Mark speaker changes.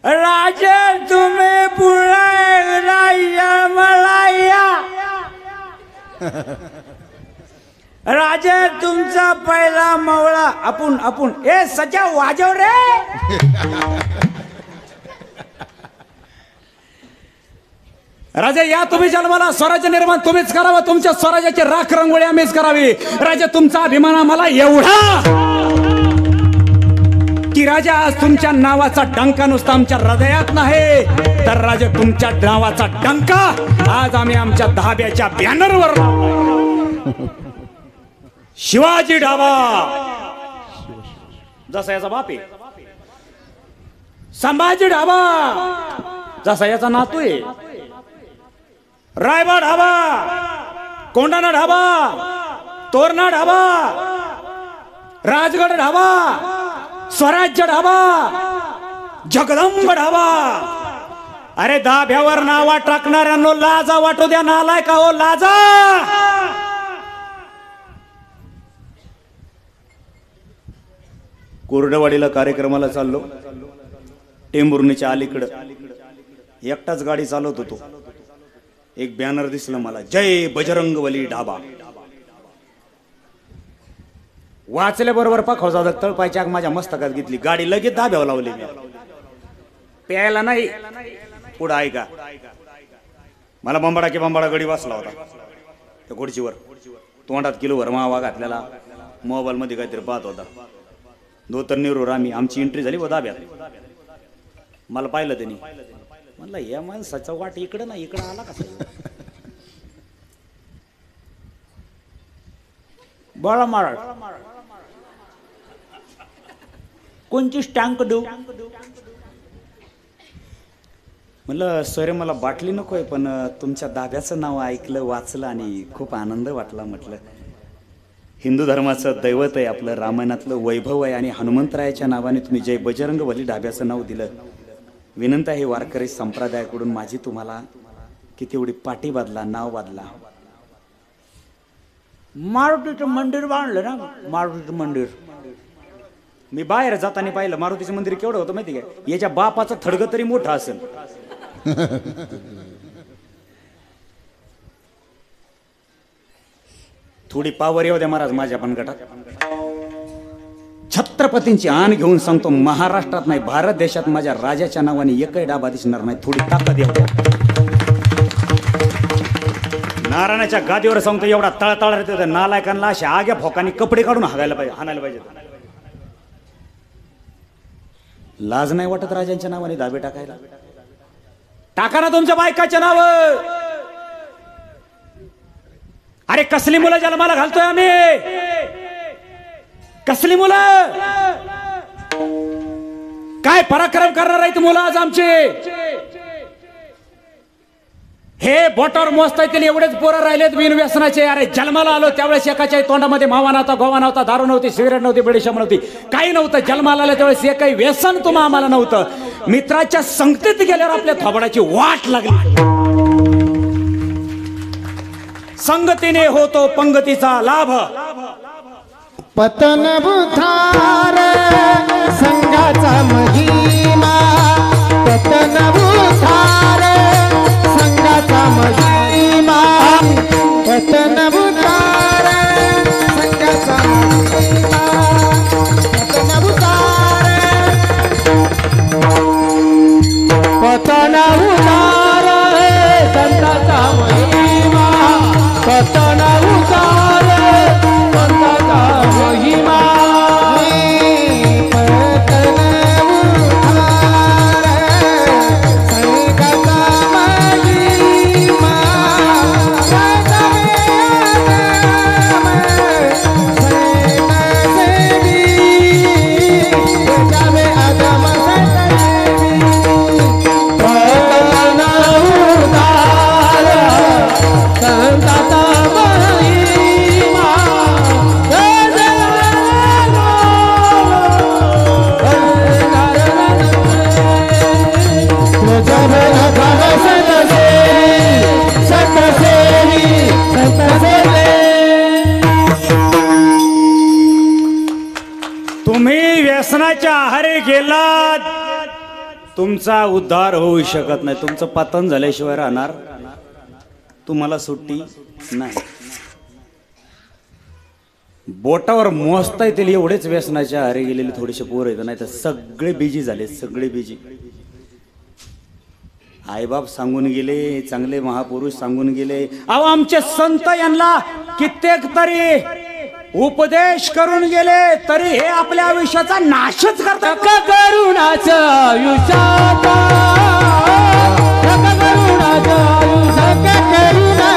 Speaker 1: राजे तुम्ही पुन्हा एकदा जन्माला या. राजे तुमचा पहिला मवळा आपण ए सचा वाजव रे. राजे या तुम्ही जन्माला, स्वराज्य निर्माण तुम्हीच करावं, तुमच्या स्वराज्याची राख रंगोळी आम्हीच करावी. राजे तुमचा अभिमान आम्हाला एवढा की राजा आज तुमच्या नावाचा डंका नुसता आमच्या हृदयात नाही, तर राजे तुमच्या नावाचा डंका आज आम्ही आमच्या धाब्याच्या बॅनरवर शिवाजी ढाबा जसा याचा बाप आहे, संभाजी ढाबा जसा याचा नातू आहे, रायबा ढाबा, कोंडाणा ढाबा, तोरणा ढाबा, राजगड ढाबा, स्वराज्य ढाबा, जगदंब ढाबा. अरे धाब्यावर नावा टाकणाऱ्यांनो लाजा वाटू द्या. नालाय का हो लाजा. कोरडवाडीला कार्यक्रमाला चाललो, टेंभुर्णीच्या अलीकडं एकटाच गाडी चालवत होतो. एक बॅनर दिसलं मला, जय बजरंगबली ढाबा. वाचल्याबरोबर पाखवजा तळपायच्या माझ्या मस्तकात घेतली, गाडी लगेच धाब्यावर लावली. प्यायला नाही, पुढं ऐका. मला बंबाडा गडी वाचला होता त्या खुर्चीवर, तोंडात किलोभर मावा घातलेला, मोबाईल मध्ये काहीतरी पाहत होता. धोतर निरोर आमची एंट्री झाली व धाब्यात. मला पाहिलं त्यांनी, म्हणलं या माणसाचा वाट इकडं ना इकडं आला कसा. बाळा माळ कोणची स्टँक देऊ. म्हणलं सर मला बाटली नकोय, पण तुमच्या दाद्याचं नाव ऐकलं, वाचलं आणि खूप आनंद वाटला. म्हटलं हिंदू धर्माचं दैवत आहे आपलं, रामायणातलं वैभव आहे, आणि हनुमंतरायाच्या नावाने तुम्ही जय बजरंगबली ढाब्याचं नाव दिलं. विनंती आहे वारकरी संप्रदायाकडून माझी तुम्हाला की तेवढी पाठी बदला, नाव बदला. मारुतीचं मंदिर बांधलं ना, मारुतीचं मंदिर. मी बाहेर जाताना पाहिलं, मारुतीचं मंदिर केवढं होतं माहिती काय, याच्या बापाचं थडगं तरी मोठं असेल. थोडी पावर येऊ द्या महाराज माझ्या पण गटात. छत्रपतींची आण घेऊन सांगतो, महाराष्ट्रात नाही भारत देशात माझ्या राजाच्या नावाने एकही डाबा दिसणार नाही. थोडी ताकद येऊ द्या. नारायणाच्या गादीवर सांगतो, एवढा तळतळ येतो नालायकांना अशा आग्या फोकांनी कपडे काढून हागायला पाहिजे, हाणायला पाहिजे. लाज नाही वाटत राजांच्या नावाने दाबे टाकायला. टाका ना तुमच्या बायकाच्या नाव. अरे कसली मुलं जन्माला घालतोय आम्ही, कसली मुलं, काय पराक्रम करणार आहेत मुलं आज आमचे. हे बोटावर मोजता येतील एवढेच पोरं राहिलेत बिनव्यसनाचे. अरे जन्माला आलो त्यावेळेस एकाच्या तोंडामध्ये मावा नव्हता, गोवा नव्हता, दारू नव्हती, सिगरेट नव्हती, बडीशेप नव्हती, काही नव्हतं. जन्माला आलं त्यावेळेस एकही व्यसन तुम्हा आम्हाला नव्हतं. मित्राच्या संगतीत गेल्यावर आपल्या थोबाडाची वाट लागली. संगतीने होतो पंगतीचा लाभ.
Speaker 2: पतन बुधार संघाचा महिमा, पतन बुधार संघाचा महिमा, पतन बुधार संघाचा महिमा, पतन बुधार, पतन बुधार संघाचा महिमा, पतन बुधार संघाचा महिमा, पतन
Speaker 1: तुमचा उद्धार होऊ शकत नाही, तुमचं पतन झाल्याशिवाय राहणार तुम्हाला सुट्टी नाही. बोटावर मोजता येतील एवढेच व्यसनाच्या आहारी गेलेले थोडेसे पोर येत, नाही तर सगळे बिजी झाले, सगळे बिजी. आईबाप सांगून गेले, चांगले महापुरुष सांगून गेले. अहो आमचे संत यांना कित्येक तरी उपदेश करून गेले, तरी हे आपल्या आयुष्याचा नाशच करतात.
Speaker 2: करुणाचं आयुष्यात करुणाचं आयुष्य करुणा